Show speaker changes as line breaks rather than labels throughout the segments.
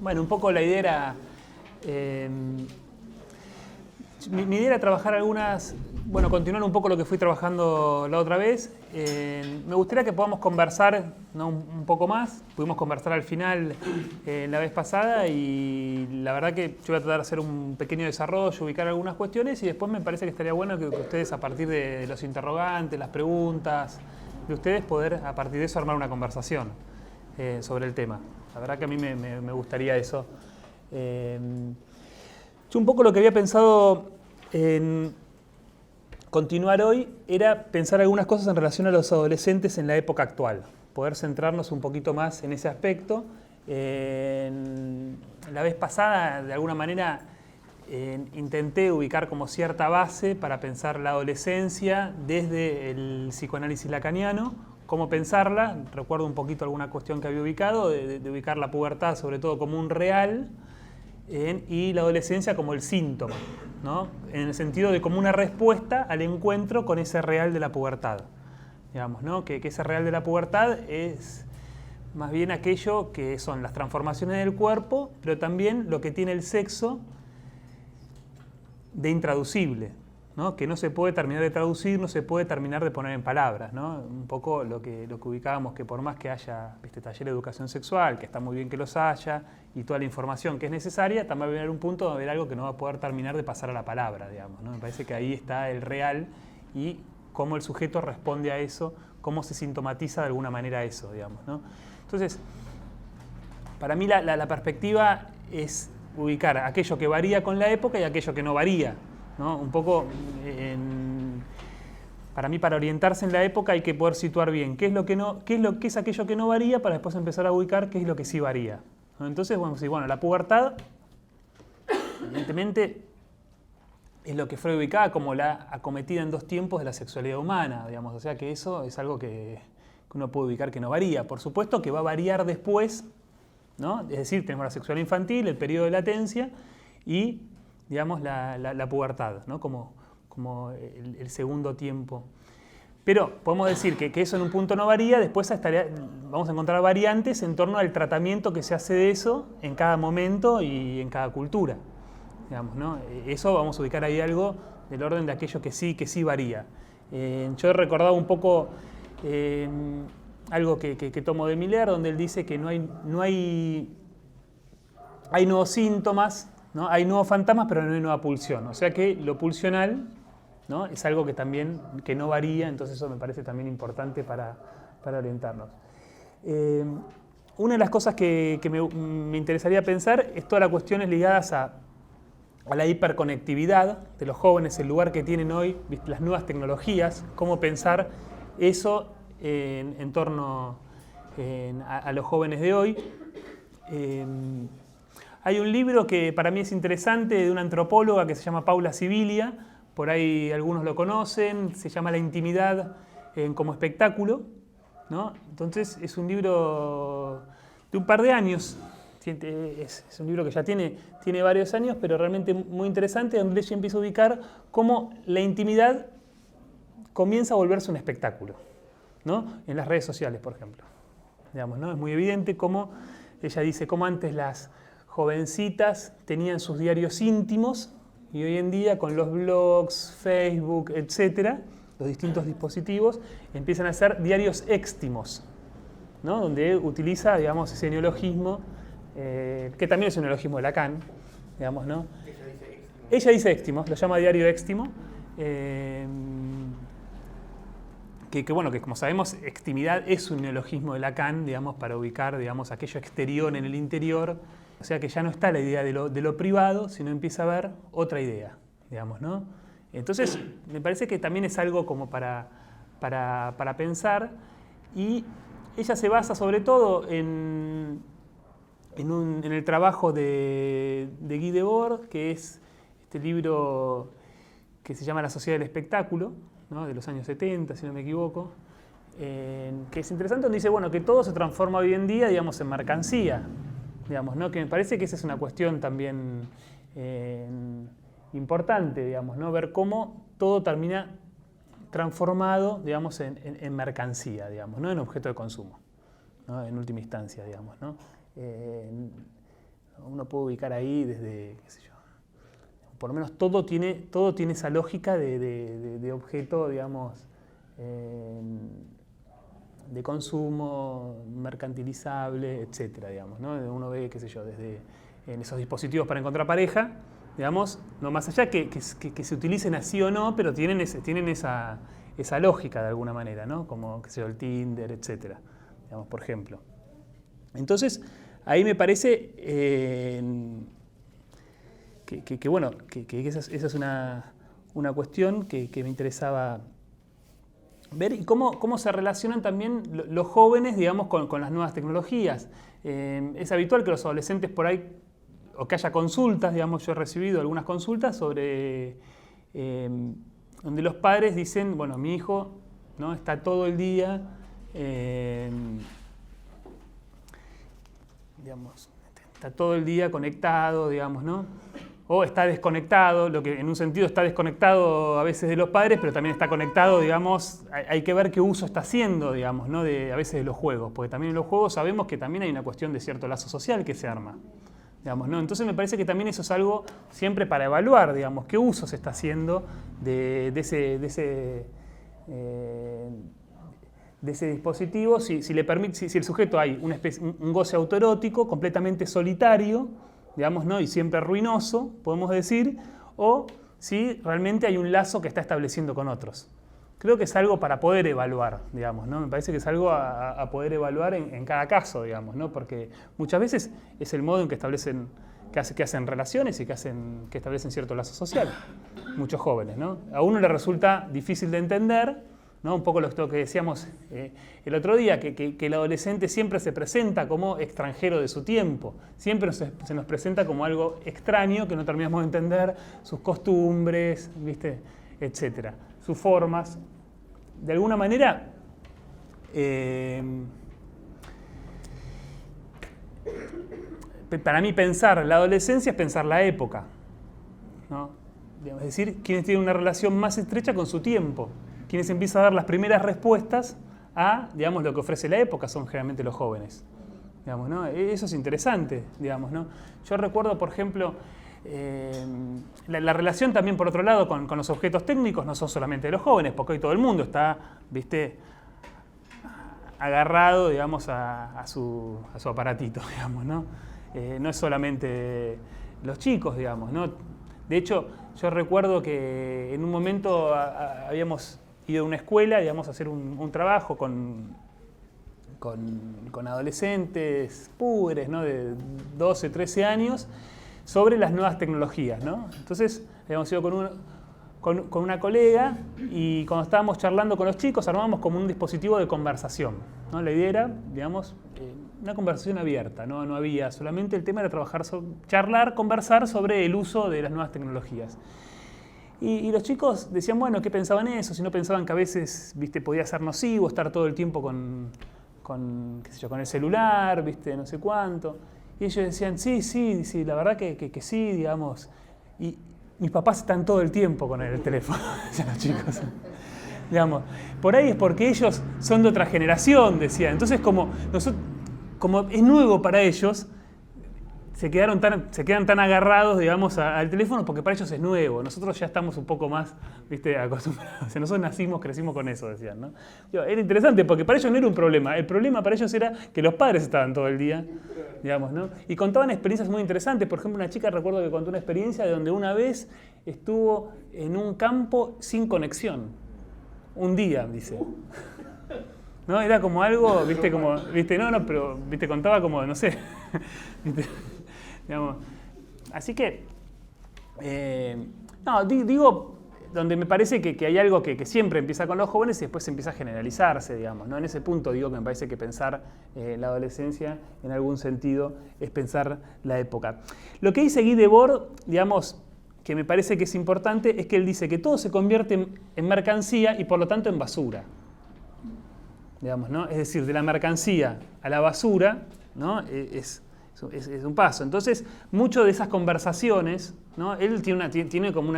Bueno, un poco la idea era... mi idea era trabajar continuar un poco lo que fui trabajando la otra vez. Me gustaría que podamos conversar, ¿no?, un poco más. Pudimos conversar al final la vez pasada y la verdad que yo voy a tratar de hacer un pequeño desarrollo, ubicar algunas cuestiones y después me parece que estaría bueno que ustedes, a partir de los interrogantes, las preguntas de ustedes, poder a partir de eso armar una conversación sobre el tema. La verdad que a mí me gustaría eso. Yo un poco lo que había pensado en continuar hoy era pensar algunas cosas en relación a los adolescentes en la época actual. Poder centrarnos un poquito más en ese aspecto. La vez pasada, de alguna manera, intenté ubicar como cierta base para pensar la adolescencia desde el psicoanálisis lacaniano. Cómo pensarla, recuerdo un poquito alguna cuestión que había ubicado, de ubicar la pubertad sobre todo como un real y la adolescencia como el síntoma, ¿no? En el sentido de como una respuesta al encuentro con ese real de la pubertad. Digamos, ¿no? Que ese real de la pubertad es más bien aquello que son las transformaciones del cuerpo, pero también lo que tiene el sexo de intraducible, ¿no? Que no se puede terminar de traducir, no se puede terminar de poner en palabras, ¿no? Un poco lo que ubicábamos, que por más que haya taller de educación sexual, que está muy bien que los haya, y toda la información que es necesaria, también va a haber un punto de haber algo que no va a poder terminar de pasar a la palabra, digamos, ¿no? Me parece que ahí está el real y cómo el sujeto responde a eso, cómo se sintomatiza de alguna manera eso, digamos, ¿no? Entonces, para mí la perspectiva es ubicar aquello que varía con la época y aquello que no varía, ¿no? Un poco, para mí, para orientarse en la época hay que poder situar bien qué es aquello que no varía para después empezar a ubicar qué es lo que sí varía, ¿no? Entonces, la pubertad, evidentemente, es lo que Freud ubicaba como la acometida en dos tiempos de la sexualidad humana, digamos. O sea que eso es algo que uno puede ubicar que no varía. Por supuesto que va a variar después, ¿no? Es decir, tenemos la sexualidad infantil, el periodo de latencia y, digamos, la pubertad, ¿no? Como el segundo tiempo. Pero podemos decir que eso en un punto no varía, después vamos a encontrar variantes en torno al tratamiento que se hace de eso en cada momento y en cada cultura, digamos, ¿no? Eso vamos a ubicar ahí algo del orden de aquello que sí varía. Yo he recordado un poco algo que tomo de Miller, donde él dice que hay nuevos síntomas, ¿no? Hay nuevos fantasmas, pero no hay nueva pulsión. O sea que lo pulsional, ¿no?, es algo que también no varía, entonces eso me parece también importante para orientarnos. Una de las cosas que me interesaría pensar es todas las cuestiones ligadas a la hiperconectividad de los jóvenes, el lugar que tienen hoy las nuevas tecnologías, cómo pensar eso en torno a los jóvenes de hoy. Hay un libro que para mí es interesante de una antropóloga que se llama Paula Sibilia, por ahí algunos lo conocen, se llama La intimidad como espectáculo, ¿no? Entonces es un libro de un par de años, es un libro que ya tiene varios años, pero realmente muy interesante, donde ella empieza a ubicar cómo la intimidad comienza a volverse un espectáculo, ¿no? En las redes sociales, por ejemplo. Digamos, ¿no? Es muy evidente cómo, ella dice, cómo antes las jovencitas tenían sus diarios íntimos y hoy en día con los blogs, Facebook, etcétera, los distintos dispositivos, empiezan a ser diarios éxtimos, ¿no? Donde utiliza, digamos, ese neologismo, que también es un neologismo de Lacan, digamos, ¿no? Ella dice éxtimo, lo llama diario éxtimo, que como sabemos, extimidad es un neologismo de Lacan, digamos, para ubicar, digamos, aquello exterior en el interior. O sea que ya no está la idea de lo privado, sino empieza a haber otra idea, digamos, ¿no? Entonces, me parece que también es algo como para pensar, y ella se basa sobre todo en el trabajo de Guy Debord, que es este libro que se llama La Sociedad del Espectáculo, ¿no?, de los años 70, si no me equivoco, que es interesante, donde dice, bueno, que todo se transforma hoy en día, digamos, en mercancía, digamos, ¿no? Que me parece que esa es una cuestión también importante, digamos, ¿no? Ver cómo todo termina transformado, digamos, en mercancía, digamos, ¿no? En objeto de consumo, ¿no? En última instancia, digamos, ¿no? uno puede ubicar ahí desde, qué sé yo, por lo menos todo tiene esa lógica de objeto, digamos, de consumo, mercantilizable, etcétera, digamos, ¿no? Uno ve, qué sé yo, desde en esos dispositivos para encontrar pareja, digamos, no más allá que se utilicen así o no, pero tienen esa lógica de alguna manera, ¿no? Como, qué sé yo, el Tinder, etcétera, digamos, por ejemplo. Entonces, ahí me parece bueno, que esa es una cuestión que me interesaba ver, y cómo se relacionan también los jóvenes, digamos, con las nuevas tecnologías. Es habitual que los adolescentes por ahí, o que haya consultas, digamos, yo he recibido algunas consultas sobre donde los padres dicen, bueno, mi hijo, ¿no?, está todo el día, digamos, está todo el día conectado, digamos, ¿no? O está desconectado, lo que en un sentido está desconectado a veces de los padres, pero también está conectado, digamos, hay que ver qué uso está haciendo, digamos, ¿no?, a veces de los juegos, porque también en los juegos sabemos que también hay una cuestión de cierto lazo social que se arma, digamos, ¿no? Entonces me parece que también eso es algo siempre para evaluar, digamos, qué uso se está haciendo de ese dispositivo, si el sujeto hay un goce autoerótico completamente solitario, digamos, ¿no?, y siempre ruinoso, podemos decir, o si realmente hay un lazo que está estableciendo con otros. Creo que es algo para poder evaluar, digamos, ¿no? Me parece que es algo a poder evaluar en cada caso, digamos, ¿no? Porque muchas veces es el modo en que hacen relaciones y que establecen cierto lazo social. Muchos jóvenes, ¿no? A uno le resulta difícil de entender, ¿no? Un poco lo que decíamos el otro día, que el adolescente siempre se presenta como extranjero de su tiempo, siempre se nos presenta como algo extraño que no terminamos de entender, sus costumbres, ¿viste?, etcétera, sus formas. De alguna manera, para mí pensar la adolescencia es pensar la época, ¿no? Es decir, quienes tienen una relación más estrecha con su tiempo, quienes empiezan a dar las primeras respuestas a, digamos, lo que ofrece la época son generalmente los jóvenes, digamos, ¿no? Eso es interesante, digamos, ¿no? Yo recuerdo, por ejemplo, la relación también, por otro lado, con los objetos técnicos no son solamente de los jóvenes, porque hoy todo el mundo está, ¿viste?, agarrado, digamos, a su aparatito, digamos, ¿no? No es solamente los chicos, digamos, ¿no? De hecho, yo recuerdo que en un momento habíamos ido a una escuela, digamos, a hacer un trabajo con adolescentes púberes, ¿no?, de 12, 13 años, sobre las nuevas tecnologías, ¿no? Entonces, habíamos ido con una colega y cuando estábamos charlando con los chicos armábamos como un dispositivo de conversación, ¿no? La idea era, digamos, una conversación abierta, ¿no? No había, solamente el tema era charlar, conversar sobre el uso de las nuevas tecnologías. Y los chicos decían, bueno, ¿qué pensaban eso? Si no pensaban que a veces, ¿viste?, podía ser nocivo estar todo el tiempo con qué sé yo, con el celular, ¿viste?, no sé cuánto. Y ellos decían, sí, la verdad que sí, digamos. Y mis papás están todo el tiempo con el teléfono, decían los chicos. Digamos, por ahí es porque ellos son de otra generación, decían. Entonces, como es nuevo para ellos, se quedan tan agarrados, digamos, al teléfono porque para ellos es nuevo. Nosotros ya estamos un poco más, ¿viste?, acostumbrados. O sea, nosotros crecimos con eso, decían, ¿no? Era interesante porque para ellos no era un problema. El problema para ellos era que los padres estaban todo el día, digamos, ¿no? Y contaban experiencias muy interesantes. Por ejemplo, una chica, recuerdo que contó una experiencia de donde una vez estuvo en un campo sin conexión. Un día, dice. ¿No? Era como algo, ¿viste? Pero, ¿viste? Contaba como, no sé, ¿viste? Digamos. Así que, digo, donde me parece que hay algo que siempre empieza con los jóvenes y después empieza a generalizarse, digamos, ¿no? En ese punto digo que me parece que pensar la adolescencia en algún sentido es pensar la época. Lo que dice Guy Debord, digamos, que me parece que es importante, es que él dice que todo se convierte en mercancía y por lo tanto en basura. Digamos, ¿no? Es decir, de la mercancía a la basura, ¿no?, es un paso. Entonces, mucho de esas conversaciones, ¿no?, él tiene como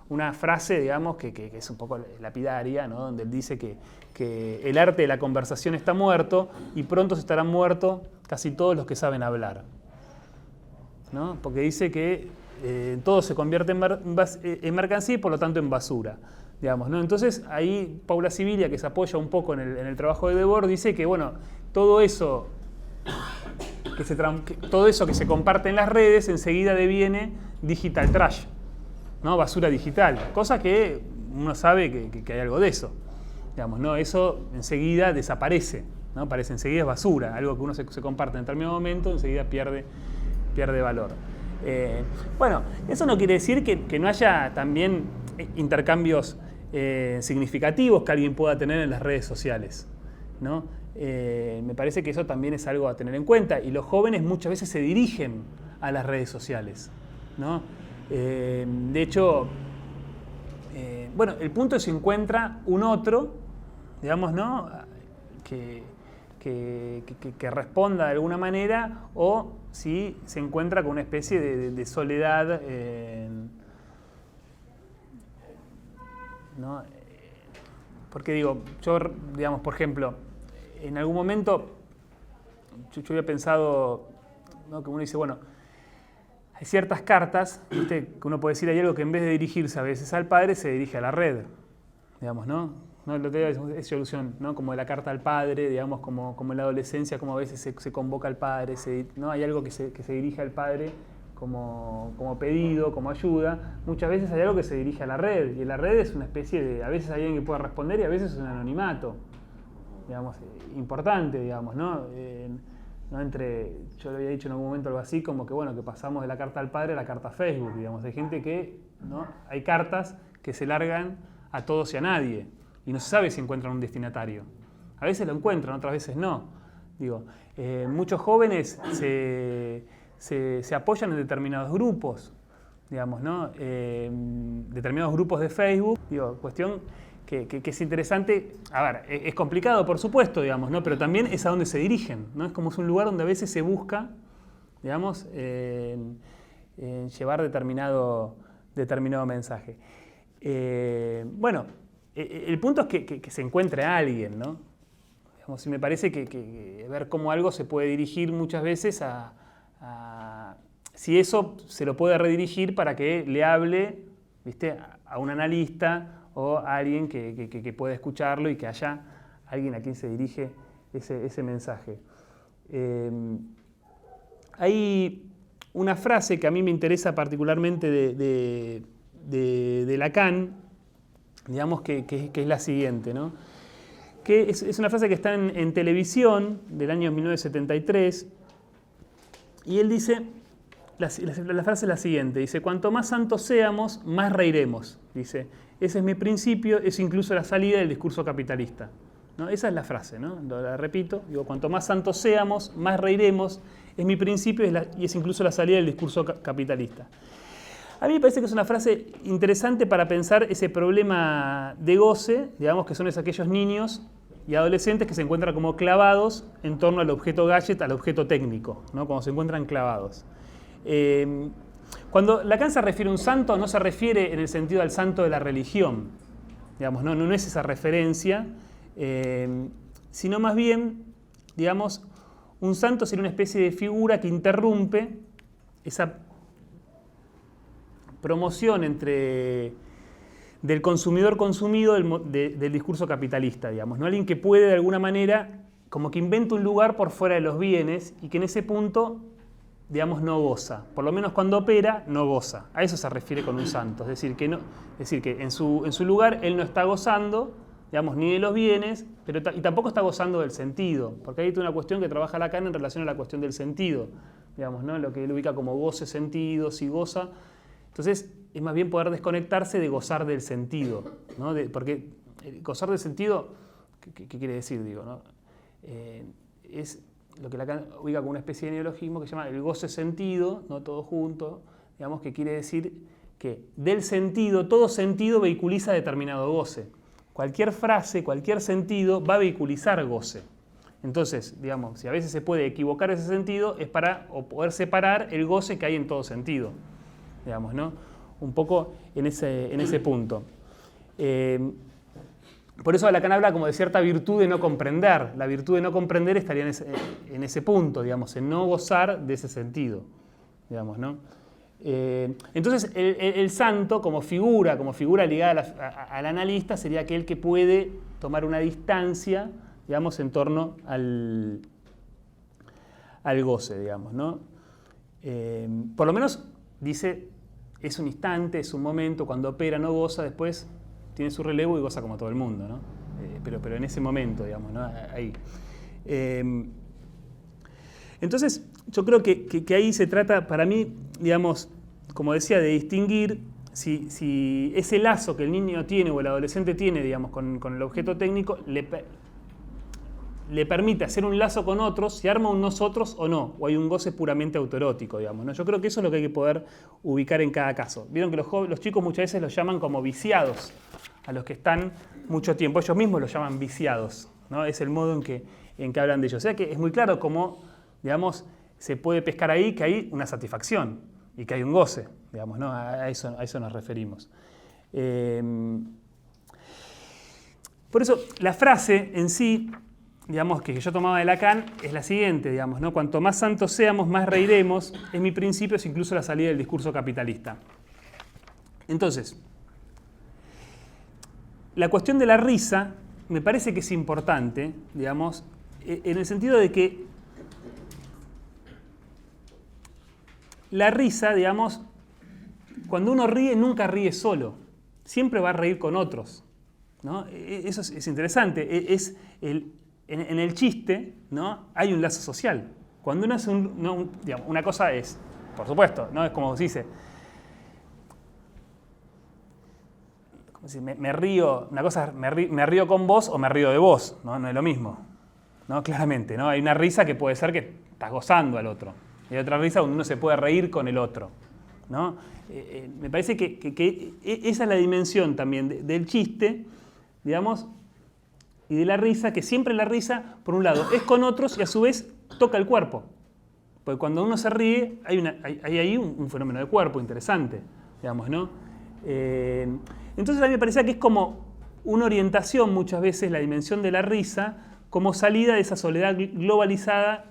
una frase, digamos, que es un poco lapidaria, ¿no?, donde él dice que el arte de la conversación está muerto y pronto se estarán muertos casi todos los que saben hablar. ¿no? Porque dice que todo se convierte en mercancía y por lo tanto en basura. Digamos, ¿no? Entonces ahí Paula Sibilia, que se apoya un poco en el trabajo de Debord, dice que bueno, todo eso que se comparte en las redes enseguida deviene digital trash, ¿no? Basura digital, cosa que uno sabe que hay algo de eso. Digamos, ¿no? Eso enseguida desaparece, ¿no? Parece enseguida es basura, algo que uno se comparte en determinado momento, enseguida pierde valor. Bueno, eso no quiere decir que no haya también intercambios significativos que alguien pueda tener en las redes sociales, ¿no? Me parece que eso también es algo a tener en cuenta, y los jóvenes muchas veces se dirigen a las redes sociales, ¿no? De hecho, bueno, el punto es si encuentra un otro, digamos, ¿no? que responda de alguna manera, o si se encuentra con una especie de soledad, ¿no? Porque digo, yo, digamos, por ejemplo, en algún momento yo había pensado, ¿no? Que uno dice, bueno, hay ciertas cartas, ¿viste? Que uno puede decir, hay algo que en vez de dirigirse a veces al padre, se dirige a la red, digamos, ¿no? Lo que es solución, ¿no? Como de la carta al padre, digamos, como en la adolescencia, como a veces se convoca al padre, ¿no? Hay algo que se dirige al padre como pedido, como ayuda. Muchas veces hay algo que se dirige a la red, y en la red es una especie de, a veces hay alguien que pueda responder y a veces es un anonimato, digamos, importante, digamos, ¿no? ¿No? Yo le había dicho en algún momento algo así, como que bueno, que pasamos de la carta al padre a la carta a Facebook, digamos. Hay gente que, ¿no? Hay cartas que se largan a todos y a nadie, y no se sabe si encuentran un destinatario. A veces lo encuentran, otras veces no. Digo, muchos jóvenes se apoyan en determinados grupos, digamos, ¿no? Determinados grupos de Facebook. Digo, cuestión que es interesante. A ver, es complicado, por supuesto, digamos, ¿no? Pero también es a donde se dirigen, ¿no? Es como es un lugar donde a veces se busca, digamos, llevar determinado mensaje. Bueno, el punto es que se encuentre a alguien, ¿no? Digamos, y me parece que ver cómo algo se puede dirigir muchas veces si eso se lo puede redirigir para que le hable, ¿viste? A un analista o a alguien que pueda escucharlo y que haya alguien a quien se dirige ese mensaje. Hay una frase que a mí me interesa particularmente de Lacan, digamos, que es la siguiente, ¿no? Que es una frase que está en televisión del año 1973, y él dice, la frase es la siguiente, dice: cuanto más santos seamos, más reiremos. Dice, ese es mi principio, es incluso la salida del discurso capitalista, ¿no? Esa es la frase, ¿no? La repito, digo, cuanto más santos seamos, más reiremos, es mi principio y es incluso la salida del discurso capitalista. A mí me parece que es una frase interesante para pensar ese problema de goce, digamos, que son aquellos niños y adolescentes que se encuentran como clavados en torno al objeto gadget, al objeto técnico, ¿no? Cuando se encuentran clavados. Cuando Lacan se refiere a un santo, no se refiere en el sentido al santo de la religión, digamos, no es esa referencia, sino más bien, digamos, un santo sería una especie de figura que interrumpe esa promoción del consumidor consumido del discurso capitalista, digamos, ¿no? Alguien que puede de alguna manera, como que inventa un lugar por fuera de los bienes y que en ese punto, digamos, no goza. Por lo menos cuando opera, no goza. A eso se refiere con un santo. Es decir, que en su lugar él no está gozando, digamos, ni de los bienes, y tampoco está gozando del sentido. Porque hay una cuestión que trabaja Lacan en relación a la cuestión del sentido, digamos, ¿no? Lo que él ubica como goce, sentido, si goza. Entonces, es más bien poder desconectarse de gozar del sentido, ¿no? Porque gozar del sentido, ¿qué quiere decir? Digo, ¿no? Es lo que Lacan ubica como una especie de neologismo que se llama el goce-sentido, ¿no? Todo junto, digamos, que quiere decir que del sentido, todo sentido vehiculiza determinado goce. Cualquier frase, cualquier sentido va a vehiculizar goce. Entonces, digamos, si a veces se puede equivocar ese sentido, es para poder separar el goce que hay en todo sentido, digamos, ¿no? Un poco en ese punto. Por eso Lacan habla como de cierta virtud de no comprender. La virtud de no comprender estaría en ese punto, digamos, en no gozar de ese sentido, digamos, ¿no? Entonces, el santo, como figura ligada al analista, sería aquel que puede tomar una distancia, digamos, en torno al goce, digamos, ¿no? Por lo menos dice, es un instante, es un momento, cuando opera no goza, después tiene su relevo y goza como todo el mundo, ¿no? Pero en ese momento, digamos, ¿no? Ahí. Entonces, yo creo que ahí se trata, para mí, digamos, como decía, de distinguir si ese lazo que el niño tiene o el adolescente tiene, digamos, con el objeto técnico, le permite hacer un lazo con otros, si arma un nosotros o no, o hay un goce puramente autoerótico, digamos, ¿no? Yo creo que eso es lo que hay que poder ubicar en cada caso. Vieron que los chicos muchas veces los llaman como viciados, a los que están mucho tiempo, ellos mismos los llaman viciados, ¿no? Es el modo en que hablan de ellos. O sea que es muy claro cómo, digamos, se puede pescar ahí que hay una satisfacción y que hay un goce, digamos, ¿no? A eso nos referimos. Por eso, la frase en sí, digamos, que yo tomaba de Lacan, es la siguiente, digamos, ¿no? Cuanto más santos seamos, más reiremos. Es mi principio, es incluso la salida del discurso capitalista. Entonces, la cuestión de la risa me parece que es importante, digamos, en el sentido de que la risa, digamos, cuando uno ríe, nunca ríe solo. Siempre va a reír con otros, ¿no? Eso es interesante. En el chiste, ¿no? Hay un lazo social. Cuando uno hace digamos, una cosa es, por supuesto, ¿no? Es como se dice, me río, una cosa es me río con vos o me río de vos, ¿no? No es lo mismo, ¿no? Claramente, ¿no? Hay una risa que puede ser que estás gozando al otro. Y hay otra risa donde uno se puede reír con el otro, ¿no? Me parece que esa es la dimensión también del chiste, digamos, y de la risa, que siempre la risa, por un lado, es con otros y a su vez toca el cuerpo. Porque cuando uno se ríe, hay ahí un fenómeno de cuerpo interesante, digamos, ¿no? Entonces a mí me parecía que es como una orientación muchas veces la dimensión de la risa como salida de esa soledad globalizada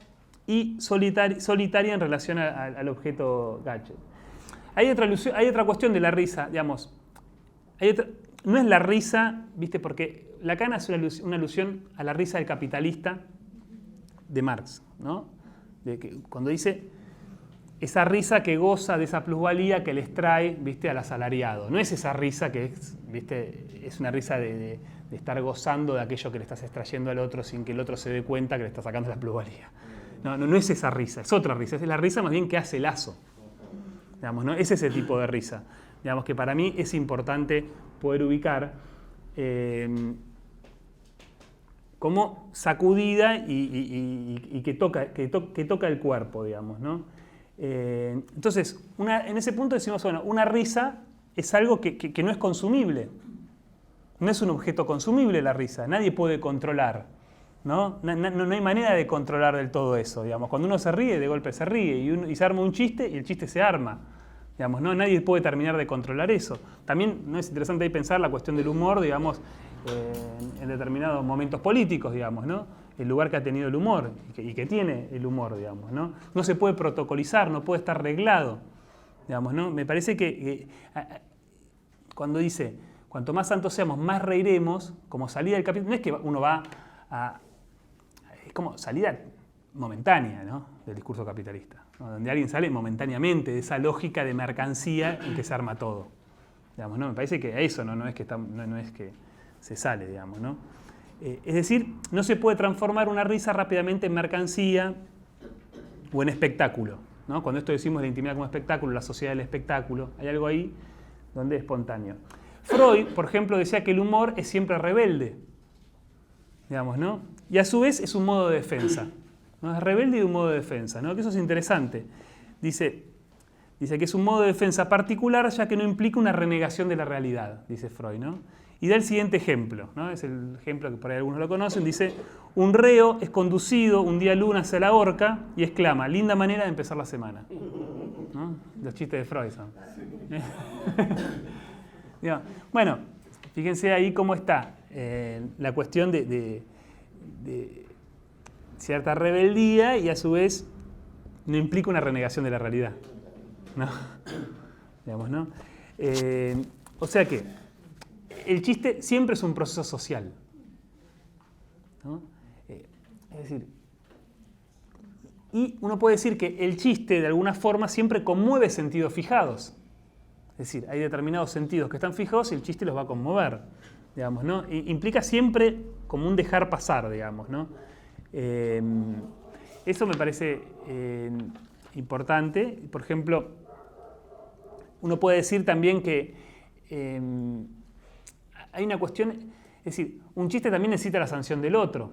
y solitaria en relación al objeto gadget. Hay otra cuestión de la risa, digamos. No es la risa, ¿viste? Porque Lacan hace una alusión a la risa del capitalista de Marx, ¿no? Cuando dice esa risa que goza de esa plusvalía que les trae, ¿viste? Al asalariado. No es esa risa que es, ¿viste? Es una risa de estar gozando de aquello que le estás extrayendo al otro sin que el otro se dé cuenta que le estás sacando la plusvalía. No es esa risa, es otra risa. Es la risa más bien que hace lazo. Digamos, ¿no? Es ese tipo de risa. Digamos que para mí es importante poder ubicar como sacudida y que toca el cuerpo, digamos, ¿no? Entonces, en ese punto decimos, bueno, una risa es algo que no es consumible. No es un objeto consumible la risa, nadie puede controlar, ¿no? No hay manera de controlar del todo eso, digamos. Cuando uno se ríe, de golpe se ríe y se arma un chiste y el chiste se arma. Digamos, ¿no? Nadie puede terminar de controlar eso. También no es interesante ahí pensar la cuestión del humor, digamos, en determinados momentos políticos, digamos, ¿no? El lugar que ha tenido el humor y que tiene el humor, digamos, ¿no? No se puede protocolizar, no puede estar reglado, digamos, ¿no? Me parece que cuando dice, cuanto más santos seamos, más reiremos, como salida del capítulo, no es que uno va es como salida momentánea, ¿no? Del discurso capitalista, ¿no? Donde alguien sale momentáneamente de esa lógica de mercancía en que se arma todo, digamos, ¿no? Me parece que a eso no es que se sale, digamos, ¿no? Es decir, no se puede transformar una risa rápidamente en mercancía o en espectáculo, ¿no? Cuando esto decimos la intimidad como espectáculo, la sociedad del espectáculo, hay algo ahí donde es espontáneo. Freud, por ejemplo, decía que el humor es siempre rebelde, digamos, ¿no? Y a su vez es un modo de defensa, ¿no? Es rebelde y un modo de defensa, ¿no? Que eso es interesante. Dice que es un modo de defensa particular ya que no implica una renegación de la realidad, dice Freud, ¿no? Y da el siguiente ejemplo, ¿no? Es el ejemplo que por ahí algunos lo conocen. Dice, un reo es conducido un día luna hacia la horca y exclama, linda manera de empezar la semana, ¿no? Los chistes de Freud son. Bueno, fíjense ahí cómo está la cuestión de cierta rebeldía y a su vez no implica una renegación de la realidad. ¿no? Digamos, ¿no? O sea que el chiste siempre es un proceso social, ¿no? Es decir, y uno puede decir que el chiste de alguna forma siempre conmueve sentidos fijados. Es decir, hay determinados sentidos que están fijados y el chiste los va a conmover, digamos, ¿no? Implica siempre como un dejar pasar, digamos, ¿no? Eso me parece importante. Por ejemplo, uno puede decir también que hay una cuestión, es decir, un chiste también necesita la sanción del otro.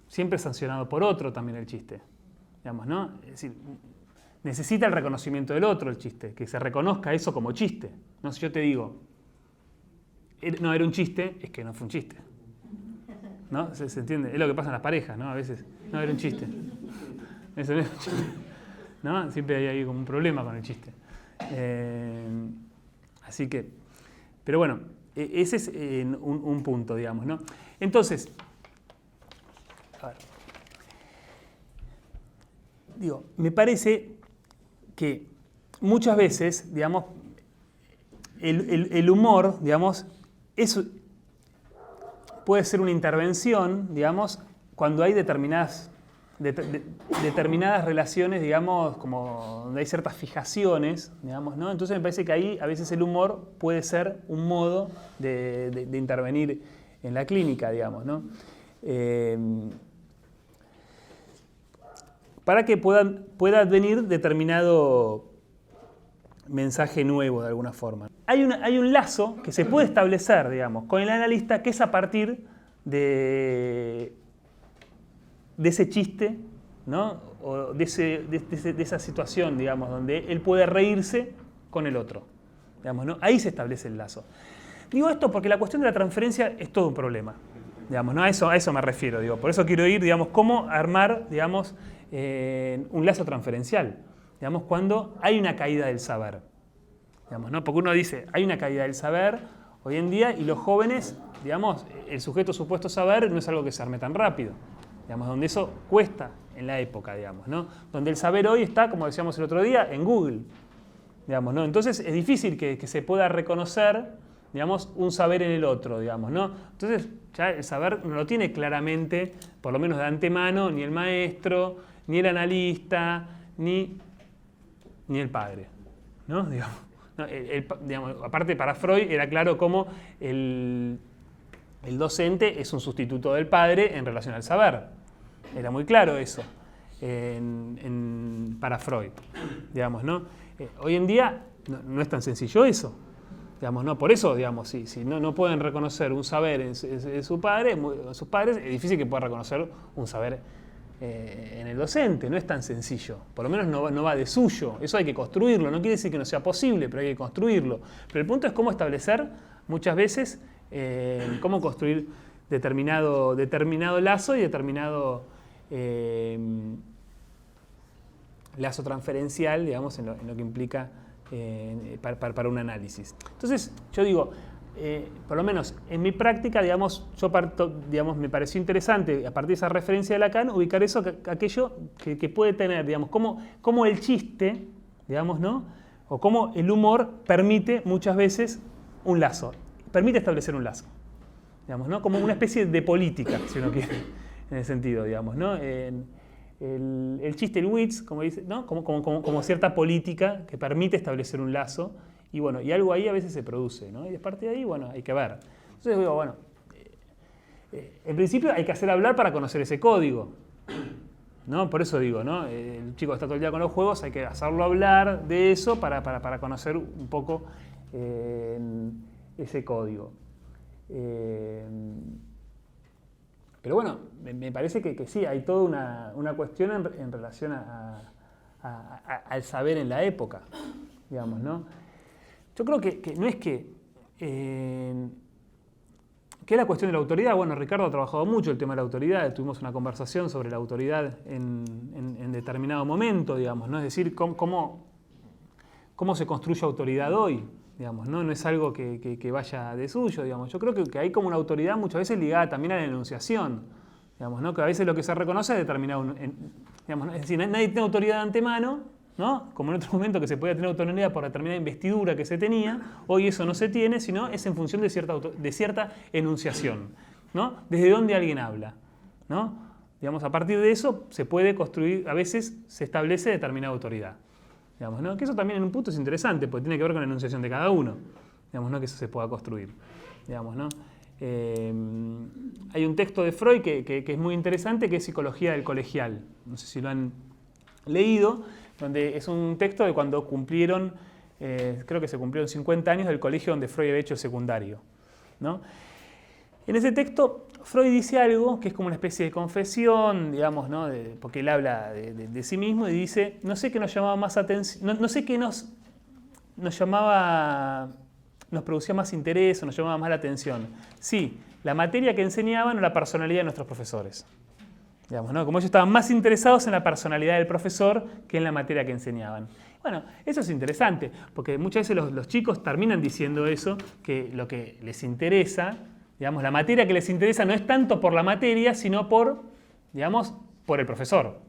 Siempre es sancionado por otro también el chiste, digamos, ¿no? Es decir, necesita el reconocimiento del otro el chiste, que se reconozca eso como chiste. No, si yo te digo, no era un chiste, es que no fue un chiste. ¿No? ¿Se entiende? Es lo que pasa en las parejas, ¿no? A veces, no era un chiste. Eso no es un chiste. ¿No? Siempre hay ahí como un problema con el chiste. Así que, pero bueno, ese es un punto, digamos, ¿no? Entonces, a ver, digo, me parece que muchas veces, digamos, el humor, digamos, puede ser una intervención, digamos, cuando hay determinadas relaciones, digamos, como donde hay ciertas fijaciones, digamos, ¿no? Entonces me parece que ahí a veces el humor puede ser un modo de intervenir en la clínica, digamos, ¿no? Para que pueda advenir determinado mensaje nuevo de alguna forma. Hay un lazo que se puede establecer, digamos, con el analista, que es a partir de ese chiste, ¿no? O de esa situación, digamos, donde él puede reírse con el otro, digamos, ¿no? Ahí se establece el lazo. Digo esto porque la cuestión de la transferencia es todo un problema, digamos, ¿no? A eso me refiero, digo. Por eso quiero ir, digamos, cómo armar, digamos, un lazo transferencial, digamos, cuando hay una caída del saber, digamos, ¿no? Porque uno dice, hay una caída del saber hoy en día y los jóvenes, digamos, el sujeto supuesto saber no es algo que se arme tan rápido, digamos, donde eso cuesta en la época, digamos, ¿no? Donde el saber hoy está, como decíamos el otro día, en Google, digamos, ¿no? Entonces es difícil que se pueda reconocer, digamos, un saber en el otro, digamos, ¿no? Entonces ya el saber no lo tiene claramente, por lo menos de antemano, ni el maestro, ni el analista, ni el padre, ¿no? Digamos, ¿no? Digamos, aparte para Freud era claro cómo el docente es un sustituto del padre en relación al saber. Era muy claro eso para Freud, digamos, ¿no? Hoy en día no es tan sencillo eso, digamos, ¿no? Por eso, digamos, si no pueden reconocer un saber en sus padres, es difícil que puedan reconocer un saber en el docente. No es tan sencillo, por lo menos no va de suyo. Eso hay que construirlo, no quiere decir que no sea posible, pero hay que construirlo. Pero el punto es cómo establecer muchas veces, cómo construir determinado lazo y determinado lazo transferencial, digamos, en lo que implica para un análisis. Entonces, yo digo, por lo menos en mi práctica, digamos, me pareció interesante, a partir de esa referencia de Lacan, ubicar eso, aquello que puede tener, digamos, cómo el chiste, digamos, ¿no? O cómo el humor permite muchas veces un lazo, permite establecer un lazo, digamos, ¿no? Como una especie de política, si uno quiere, en ese sentido, digamos, ¿no? El chiste, el witz, como dice, ¿no? Como cierta política que permite establecer un lazo. Y bueno, y algo ahí a veces se produce, ¿no? Y de parte de ahí, bueno, hay que ver. Entonces digo, bueno, en principio hay que hacer hablar para conocer ese código, ¿no? Por eso digo, ¿no? El chico está todo el día con los juegos, hay que hacerlo hablar de eso para conocer un poco ese código. Pero bueno, me parece que sí, hay toda una cuestión en relación al saber en la época, digamos, ¿no? Yo creo que no es que es la cuestión de la autoridad. Bueno, Ricardo ha trabajado mucho el tema de la autoridad, tuvimos una conversación sobre la autoridad en determinado momento, digamos, ¿no? Es decir, cómo se construye autoridad hoy, digamos, ¿no? No es algo que vaya de suyo, digamos. Yo creo que hay como una autoridad muchas veces ligada también a la enunciación, digamos, ¿no? Que a veces lo que se reconoce es determinado, digamos, ¿no? Es decir, nadie tiene autoridad de antemano, ¿no? Como en otro momento que se podía tener autonomía por determinada investidura que se tenía, hoy eso no se tiene, sino es en función de cierta enunciación, ¿no? Desde dónde alguien habla, ¿no? Digamos, a partir de eso se puede construir, a veces se establece determinada autoridad. Digamos, ¿no? Que eso también en un punto es interesante, porque tiene que ver con la enunciación de cada uno. Digamos, ¿no? Que eso se pueda construir. Digamos, ¿no? Hay un texto de Freud que es muy interesante, que es Psicología del Colegial. No sé si lo han leído, donde es un texto de cuando cumplieron, creo que se cumplieron 50 años del colegio donde Freud había hecho el secundario, ¿no? En ese texto, Freud dice algo que es como una especie de confesión, digamos, ¿no? Porque él habla de sí mismo y dice, no sé qué nos llamaba más atención, no sé qué nos llamaba, nos producía más interés o nos llamaba más la atención. Sí, la materia que enseñaban o la personalidad de nuestros profesores. Digamos, ¿no? Como ellos estaban más interesados en la personalidad del profesor que en la materia que enseñaban. Bueno, eso es interesante, porque muchas veces los chicos terminan diciendo eso, que lo que les interesa, digamos, la materia que les interesa no es tanto por la materia, sino por, digamos, por el profesor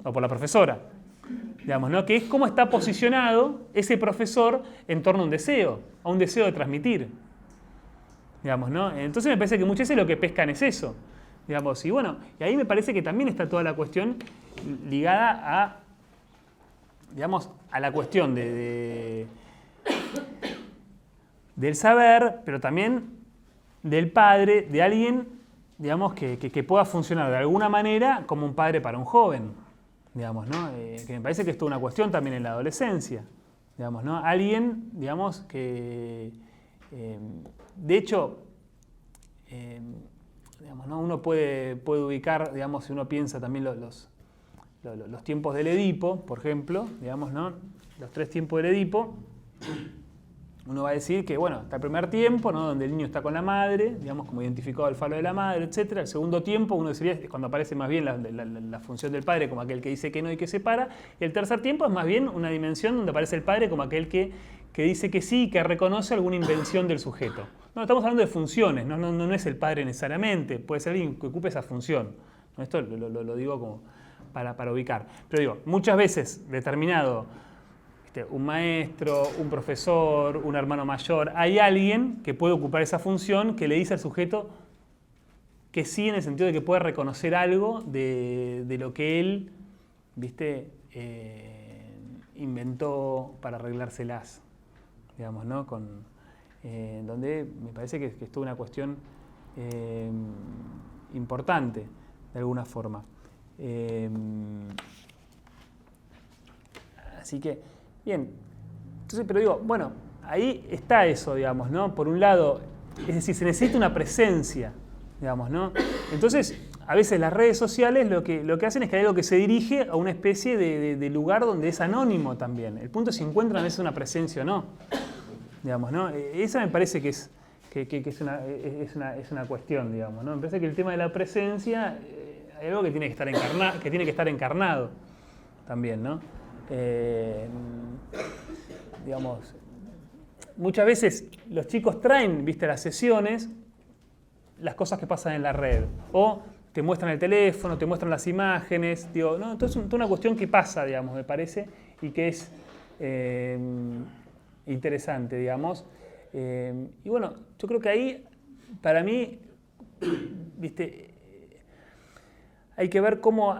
o por la profesora. Digamos, ¿no? Que es cómo está posicionado ese profesor en torno a un deseo de transmitir. Digamos, ¿no? Entonces me parece que muchas veces lo que pescan es eso. Digamos, y bueno, y ahí me parece que también está toda la cuestión ligada a, digamos, a la cuestión del saber, pero también del padre, de alguien, digamos, que pueda funcionar de alguna manera como un padre para un joven, digamos, ¿no? Que me parece que es toda una cuestión también en la adolescencia, digamos, ¿no? Alguien, digamos, que, de hecho, digamos, ¿no? Uno puede ubicar, digamos, si uno piensa también los tiempos del Edipo, por ejemplo, digamos, ¿no? Los 3 tiempos del Edipo. Uno va a decir que, bueno, está el primer tiempo, ¿no? Donde el niño está con la madre, digamos, como identificado al falo de la madre, etc. El segundo tiempo, uno diría, es cuando aparece más bien la función del padre como aquel que dice que no y que separa. Y el tercer tiempo es más bien una dimensión donde aparece el padre como aquel que dice que sí y que reconoce alguna invención del sujeto. No, estamos hablando de funciones, no es el padre necesariamente, puede ser alguien que ocupe esa función. Esto lo digo como para ubicar. Pero digo, muchas veces determinado un maestro, un profesor, un hermano mayor, hay alguien que puede ocupar esa función que le dice al sujeto que sí, en el sentido de que puede reconocer algo de lo que él, ¿viste? Inventó para arreglárselas, digamos, ¿no? Donde me parece que es toda una cuestión importante, de alguna forma. Así que, bien, entonces, pero digo, bueno, ahí está eso, digamos, ¿no? Por un lado, es decir, se necesita una presencia, digamos, ¿no? Entonces, a veces las redes sociales lo que hacen es que hay algo que se dirige a una especie de lugar donde es anónimo también. El punto es si encuentran a veces una presencia o no, digamos, ¿no? Esa me parece que es una cuestión, digamos, ¿no? Me parece que el tema de la presencia hay algo que tiene que estar encarnado también, ¿no? Digamos, muchas veces los chicos traen, viste, a las sesiones las cosas que pasan en la red, o te muestran el teléfono, te muestran las imágenes, digo, ¿no? Entonces es toda una cuestión que pasa, digamos, me parece, y que es interesante, digamos. Y bueno, yo creo que ahí, para mí, viste, hay que ver cómo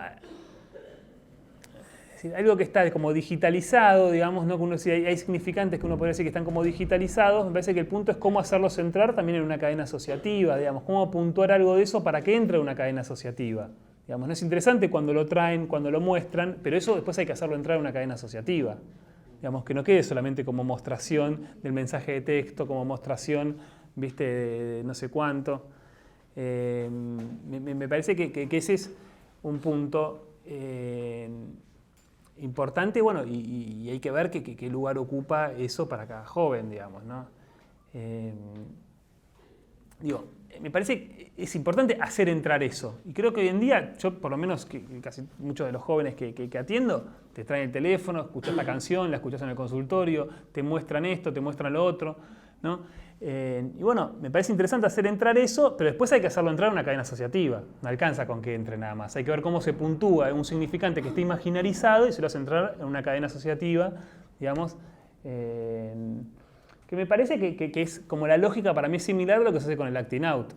algo que está como digitalizado, digamos, ¿no? Hay significantes que uno podría decir que están como digitalizados. Me parece que el punto es cómo hacerlos entrar también en una cadena asociativa, digamos, cómo puntuar algo de eso para que entre en una cadena asociativa. Digamos, no es interesante cuando lo traen, cuando lo muestran, pero eso después hay que hacerlo entrar en una cadena asociativa. Digamos, que no quede solamente como mostración del mensaje de texto, como mostración, viste, de no sé cuánto. Me parece que ese es un punto importante, bueno, y hay que ver qué lugar ocupa eso para cada joven, digamos, ¿no? Digo, me parece que es importante hacer entrar eso. Y creo que hoy en día, yo por lo menos, que casi muchos de los jóvenes que atiendo, te traen el teléfono, escuchas la canción, la escuchas en el consultorio, te muestran esto, te muestran lo otro. ¿no? Y bueno, me parece interesante hacer entrar eso, pero después hay que hacerlo entrar en una cadena asociativa. No alcanza con que entre nada más. Hay que ver cómo se puntúa un significante que esté imaginarizado y se lo hace entrar en una cadena asociativa, digamos, que me parece que es como la lógica para mí es similar a lo que se hace con el acting out,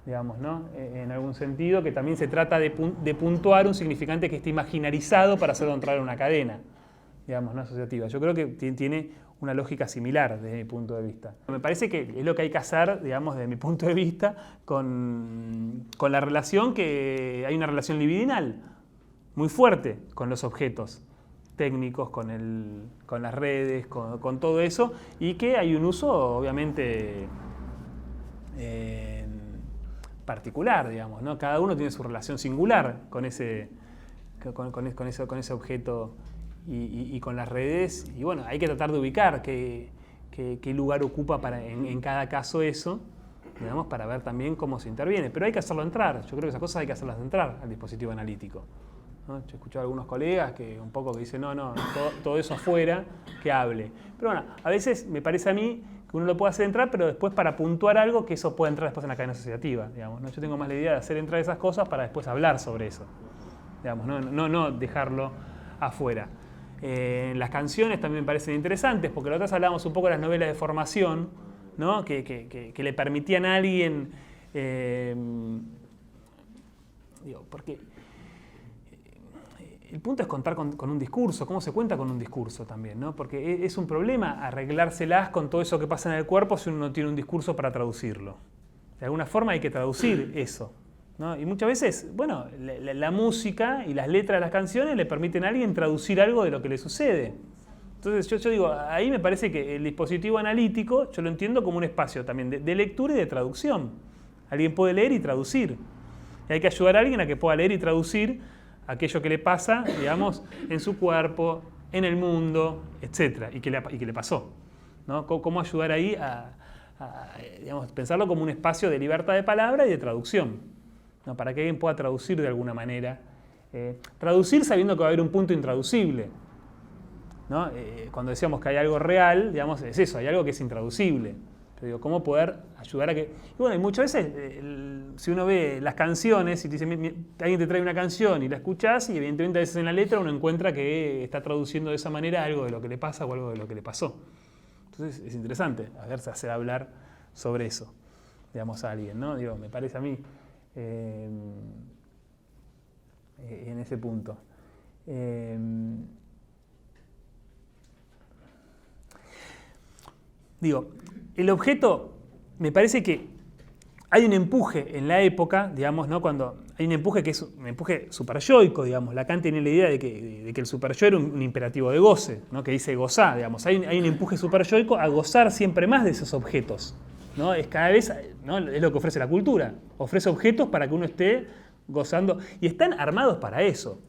digamos, ¿no? En algún sentido, que también se trata de puntuar un significante que esté imaginarizado para hacerlo entrar en una cadena, digamos, ¿no? Asociativa. Yo creo que tiene una lógica similar desde mi punto de vista. Me parece que es lo que hay que hacer, digamos, desde mi punto de vista, con la relación que hay una relación libidinal muy fuerte con los objetos técnicos, con las redes, con todo eso, y que hay un uso, obviamente, particular, digamos, ¿no? Cada uno tiene su relación singular con ese objeto y con las redes, y bueno, hay que tratar de ubicar qué lugar ocupa en cada caso eso, digamos, para ver también cómo se interviene. Pero hay que hacerlo entrar, yo creo que esas cosas hay que hacerlas entrar al dispositivo analítico, ¿no? Yo he escuchado a algunos colegas que un poco que dicen, no, todo eso afuera, que hable. Pero bueno, a veces me parece a mí que uno lo puede hacer entrar, pero después para puntuar algo que eso pueda entrar después en la cadena asociativa, digamos, ¿no? Yo tengo más la idea de hacer entrar esas cosas para después hablar sobre eso, digamos, no dejarlo afuera. Las canciones también me parecen interesantes, porque la otra vez hablábamos un poco de las novelas de formación, ¿no? que le permitían a alguien, porque el punto es contar con un discurso, cómo se cuenta con un discurso también, ¿no? Porque es un problema arreglárselas con todo eso que pasa en el cuerpo si uno no tiene un discurso para traducirlo. De alguna forma hay que traducir eso, ¿no? Y muchas veces, bueno, la música y las letras de las canciones le permiten a alguien traducir algo de lo que le sucede. Entonces yo digo, ahí me parece que el dispositivo analítico yo lo entiendo como un espacio también de lectura y de traducción. Alguien puede leer y traducir. Y hay que ayudar a alguien a que pueda leer y traducir aquello que le pasa, digamos, en su cuerpo, en el mundo, etc. Y que le pasó, ¿no? ¿Cómo ayudar ahí digamos, pensarlo como un espacio de libertad de palabra y de traducción, ¿no? Para que alguien pueda traducir de alguna manera. Traducir sabiendo que va a haber un punto intraducible, ¿no? Cuando decíamos que hay algo real, digamos, es eso, hay algo que es intraducible. Pero digo, ¿cómo poder ayudar a que...? Y bueno, y muchas veces, si uno ve las canciones y te dice, alguien te trae una canción y la escuchás, y evidentemente a veces en la letra uno encuentra que está traduciendo de esa manera algo de lo que le pasa o algo de lo que le pasó. Entonces es interesante hacer hablar sobre eso, digamos, a alguien, ¿no? Digo, me parece a mí en ese punto. Digo, el objeto, me parece que hay un empuje en la época, digamos, ¿no? Cuando hay un empuje que es un empuje superyoico, digamos. Lacan tiene la idea de que el superyo era un imperativo de goce, ¿no? Que dice gozar, digamos. Hay un empuje superyoico a gozar siempre más de esos objetos, ¿no? Es cada vez, ¿no? Es lo que ofrece la cultura. Ofrece objetos para que uno esté gozando. Y están armados para eso,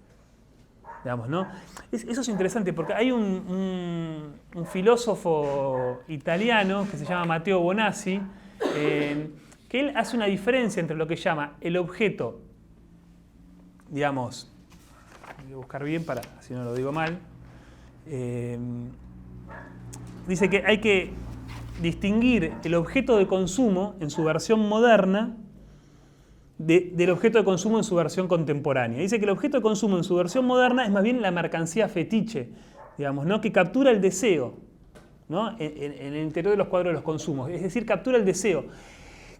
digamos, ¿no? Eso es interesante porque hay un filósofo italiano que se llama Matteo Bonassi, que él hace una diferencia entre lo que llama el objeto, digamos, voy a buscar bien para si no lo digo mal, dice que hay que distinguir el objeto de consumo en su versión moderna del objeto de consumo en su versión contemporánea. Dice que el objeto de consumo en su versión moderna es más bien la mercancía fetiche, digamos, ¿no? Que captura el deseo, ¿no? En el interior de los cuadros de los consumos. Es decir, captura el deseo.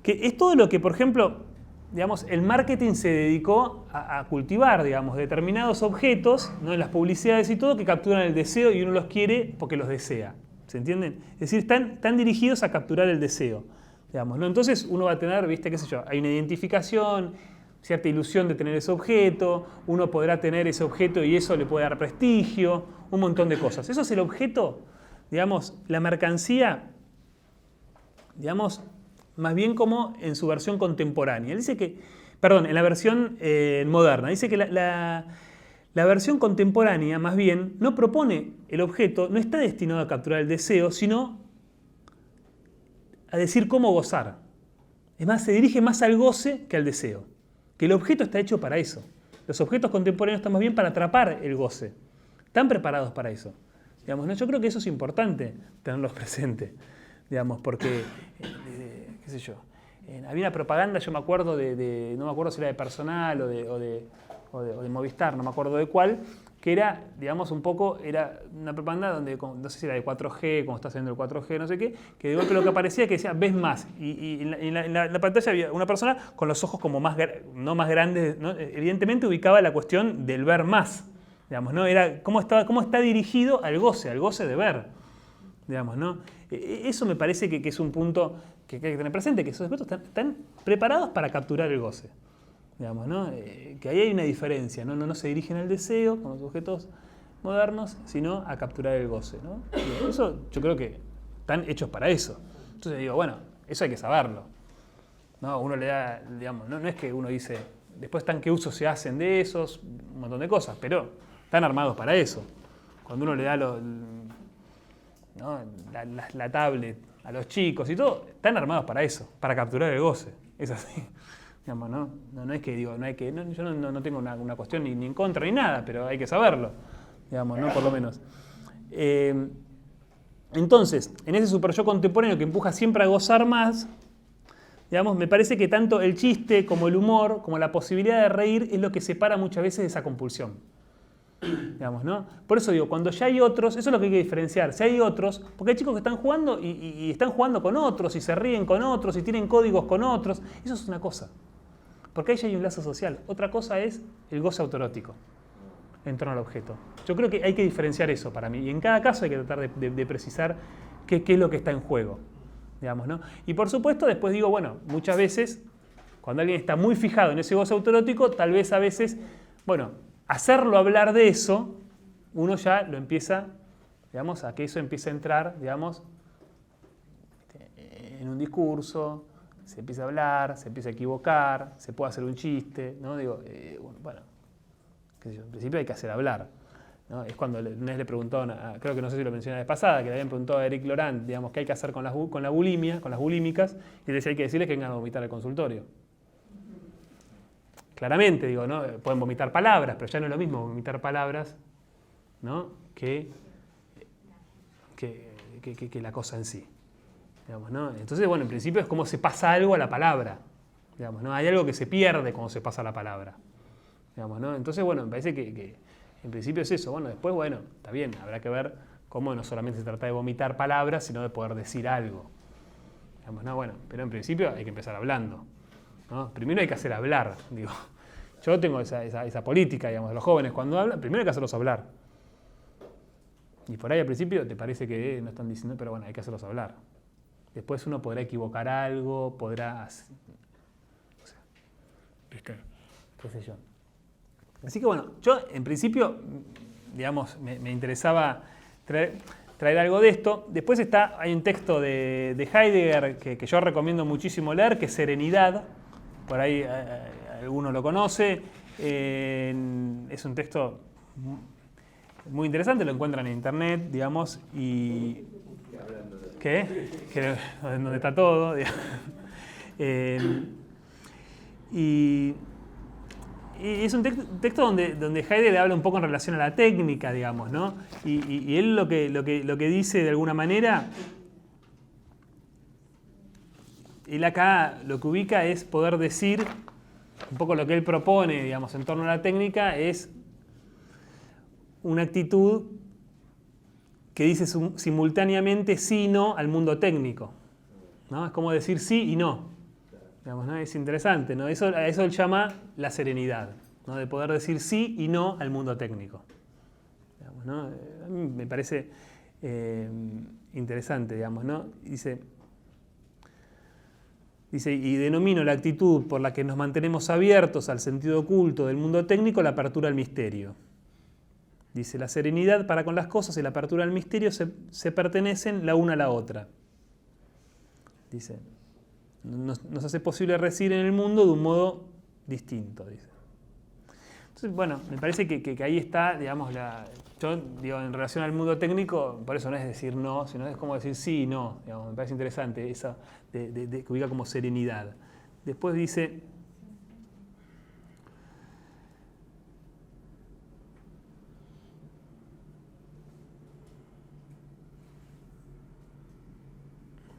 Que es todo lo que, por ejemplo, digamos, el marketing se dedicó a cultivar, digamos, determinados objetos, ¿no? En las publicidades y todo, que capturan el deseo y uno los quiere porque los desea. ¿Se entienden? Es decir, están dirigidos a capturar el deseo, digamos, ¿no? Entonces uno va a tener, ¿viste? ¿Qué sé yo? Hay una identificación, cierta ilusión de tener ese objeto, uno podrá tener ese objeto y eso le puede dar prestigio, un montón de cosas. Eso es el objeto, digamos, la mercancía, digamos, más bien como en su versión contemporánea. Él dice que, perdón, en la versión moderna, dice que la versión contemporánea, más bien, no propone el objeto, no está destinado a capturar el deseo, sino a decir cómo gozar. Es más, se dirige más al goce que al deseo. Que el objeto está hecho para eso. Los objetos contemporáneos están más bien para atrapar el goce. Están preparados para eso. Digamos, ¿no? Yo creo que eso es importante tenerlos presentes. digamos, porque, qué sé yo, había una propaganda, yo me acuerdo no me acuerdo si era de Personal o de Movistar, no me acuerdo de cuál, que era, digamos, un poco, era una propaganda donde, no sé si era de 4G, como está haciendo el 4G, no sé qué, que de golpe lo que aparecía que decía, ves más. Y en la pantalla había una persona con los ojos como más, no más grandes, ¿no? Evidentemente ubicaba la cuestión del ver más, digamos, ¿no? Era cómo está dirigido al goce de ver, digamos, ¿no? Eso me parece que es un punto que hay que tener presente, que esos objetos están preparados para capturar el goce. Digamos, ¿no? Que ahí hay una diferencia, ¿no? No se dirigen al deseo como los objetos modernos, sino a capturar el goce, ¿no? Y eso yo creo que están hechos para eso. Entonces digo, bueno, eso hay que saberlo, ¿no? Uno le da, digamos, no es que uno dice, después están qué uso se hacen de esos, un montón de cosas, pero están armados para eso. Cuando uno le da ¿no? la tablet a los chicos y todo, están armados para eso, para capturar el goce. Es así. Digamos, no es que digo, yo no tengo una cuestión ni en contra ni nada, pero hay que saberlo, digamos, ¿no? Por lo menos. Entonces, en ese super yo contemporáneo que empuja siempre a gozar más, digamos, me parece que tanto el chiste como el humor, como la posibilidad de reír, es lo que separa muchas veces de esa compulsión. Digamos, ¿no? Por eso digo, cuando ya hay otros, eso es lo que hay que diferenciar. Si hay otros, porque hay chicos que están jugando y están jugando con otros, y se ríen con otros, y tienen códigos con otros, eso es una cosa. Porque ahí ya hay un lazo social. Otra cosa es el goce autoerótico en torno al objeto. Yo creo que hay que diferenciar eso para mí. Y en cada caso hay que tratar de precisar qué es lo que está en juego. Digamos, ¿no? Y por supuesto, después digo, bueno, muchas veces, cuando alguien está muy fijado en ese goce autoerótico, tal vez a veces, bueno, hacerlo hablar de eso, uno ya lo empieza, digamos, a que eso empiece a entrar, digamos, en un discurso. Se empieza a hablar, se empieza a equivocar, se puede hacer un chiste, ¿no? Digo, bueno, qué sé yo, en principio hay que hacer hablar, ¿no? Es cuando una vez le preguntaron, creo que no sé si lo mencioné la vez pasada, que le habían preguntado a Eric Laurent, digamos, qué hay que hacer con la bulimia, con las bulímicas, y le decía, hay que decirles que vengan a vomitar al consultorio. Claramente, digo, ¿no? Pueden vomitar palabras, pero ya no es lo mismo vomitar palabras, ¿no? que la cosa en sí. Digamos, ¿no? Entonces, bueno, en principio es como se pasa algo a la palabra. Digamos, ¿no? Hay algo que se pierde cuando se pasa la palabra. Digamos, ¿no? Entonces, bueno, me parece que en principio es eso. Bueno, después, bueno, está bien, habrá que ver cómo no solamente se trata de vomitar palabras, sino de poder decir algo. Digamos, ¿no? Bueno, pero en principio hay que empezar hablando, ¿no? Primero hay que hacer hablar. Digo, yo tengo esa política, digamos, de los jóvenes cuando hablan, primero hay que hacerlos hablar. Y por ahí al principio te parece que no están diciendo, pero bueno, hay que hacerlos hablar. Después uno podrá equivocar algo, podrá... O sea, ¿viste? ¿Qué sé yo? Así que bueno, yo en principio, digamos, me interesaba traer algo de esto. Después hay un texto de Heidegger que yo recomiendo muchísimo leer, que es Serenidad. Por ahí alguno lo conoce. Es un texto muy interesante, lo encuentran en internet, digamos, y... ¿Qué? Donde está todo. Y es un texto donde Heidegger habla un poco en relación a la técnica, digamos, ¿no? Y él lo que dice de alguna manera, él acá lo que ubica es poder decir, un poco lo que él propone, digamos, en torno a la técnica, es una actitud que dice simultáneamente sí y no al mundo técnico, ¿no? Es como decir sí y no. Digamos, ¿no? Es interesante, ¿no? A eso él llama la serenidad, ¿no? De poder decir sí y no al mundo técnico. Digamos, ¿no? A mí me parece interesante, digamos, ¿no? Dice, y denomino la actitud por la que nos mantenemos abiertos al sentido oculto del mundo técnico la apertura al misterio. Dice, la serenidad para con las cosas y la apertura al misterio se pertenecen la una a la otra. Dice, nos hace posible recibir en el mundo de un modo distinto, dice. Entonces, bueno, me parece que ahí está, digamos, yo digo, en relación al mundo técnico, por eso no es decir no, sino es como decir sí y no. Digamos, me parece interesante esa que ubica como serenidad. Después dice...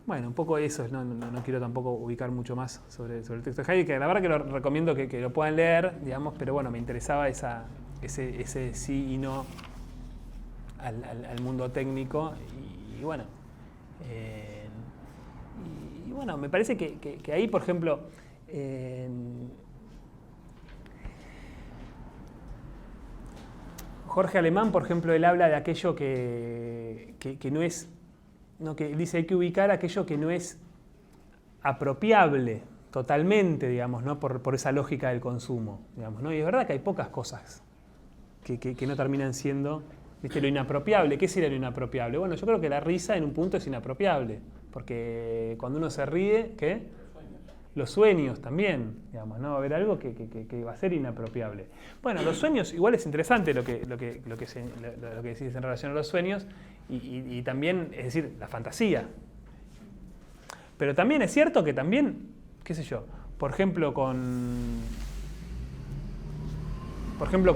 Bueno, un poco eso, no quiero tampoco ubicar mucho más sobre el texto de Heidegger, que la verdad que lo recomiendo que lo puedan leer, digamos, pero bueno, me interesaba ese sí y no al mundo técnico, y bueno, me parece que ahí, por ejemplo, Jorge Alemán, por ejemplo, él habla de aquello que no es, ¿no? Que dice hay que ubicar aquello que no es apropiable totalmente, digamos, ¿no? por esa lógica del consumo, digamos, ¿no? Y es verdad que hay pocas cosas que no terminan siendo, ¿viste? Lo inapropiable. ¿Qué sería lo inapropiable? Bueno, yo creo que la risa en un punto es inapropiable, porque cuando uno se ríe, ¿qué? Los sueños también, digamos, ¿no? Va a haber algo que va a ser inapropiable. Bueno, los sueños, igual es interesante lo que decís en relación a los sueños, y también, es decir, la fantasía. Pero también es cierto que también, qué sé yo, por ejemplo con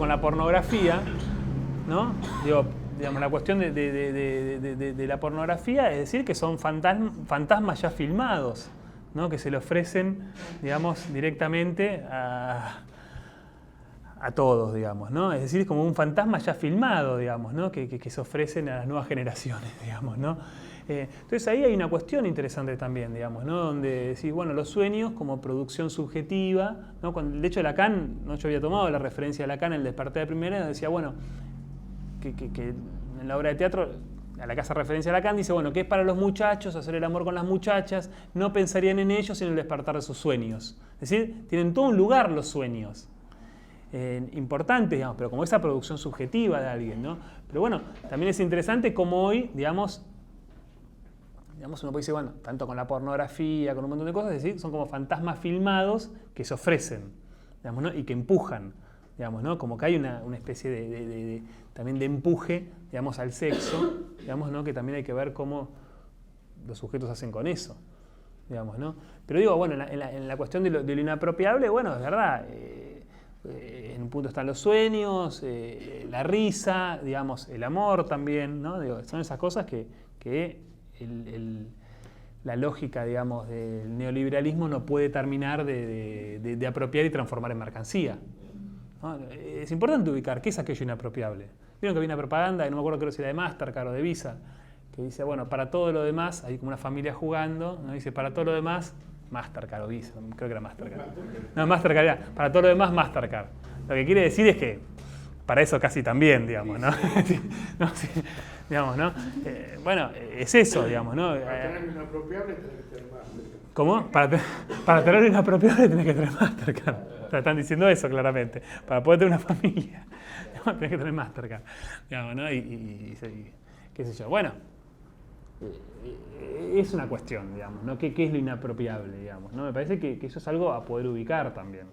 la pornografía, ¿no? Digamos, la cuestión de la pornografía es decir que son fantasmas ya filmados, ¿no? Que se le ofrecen, digamos, directamente a todos, digamos, ¿no? Es decir, como un fantasma ya filmado, digamos, ¿no? Que se ofrecen a las nuevas generaciones, digamos, ¿no? Entonces ahí hay una cuestión interesante también, digamos, ¿no? Donde decís, bueno, los sueños como producción subjetiva, ¿no? De hecho Lacan, ¿no? Yo había tomado la referencia de Lacan en El despertar de primera, donde decía, bueno, que en la obra de teatro, a la que hace referencia a Lacan, dice, bueno, que es para los muchachos hacer el amor con las muchachas, no pensarían en ellos en el despertar de sus sueños. Es decir, tienen todo un lugar los sueños. Importantes, digamos, pero como esa producción subjetiva de alguien, ¿no? Pero bueno, también es interesante cómo hoy, digamos, uno puede decir, bueno, tanto con la pornografía, con un montón de cosas, es decir, son como fantasmas filmados que se ofrecen, digamos, ¿no? Y que empujan, digamos, ¿no? Como que hay una especie también de empuje, digamos, al sexo, digamos, ¿no? Que también hay que ver cómo los sujetos hacen con eso, digamos, ¿no? Pero digo, bueno, en la cuestión de lo inapropiable, bueno, es verdad, en un punto están los sueños, la risa, digamos, el amor también, ¿no? Digo, son esas cosas que la lógica, digamos, del neoliberalismo no puede terminar de apropiar y transformar en mercancía, ¿no? Es importante ubicar qué es aquello inapropiable. Vieron que había una propaganda, que no me acuerdo, creo si era de Mastercard o de Visa, que dice, bueno, para todo lo demás, hay como una familia jugando, ¿no? Dice, para todo lo demás, Mastercard o Visa, creo que era Mastercard. No, Mastercard era, para todo lo demás, Mastercard. Lo que quiere decir es que para eso casi también, digamos, ¿no? No, sí, digamos, ¿no? Bueno, es eso, digamos, ¿no?
Para tener lo inapropiable tenés que tener Mastercard.
¿Cómo? Para tener lo inapropiable tenés que tener Mastercard. O sea, están diciendo eso claramente. Para poder tener una familia, tenés que tener Mastercard, digamos, ¿no? Y qué sé yo. Bueno, es una cuestión, digamos, ¿no? ¿Qué es lo inapropiable, digamos, ¿no? Me parece que eso es algo a poder ubicar también.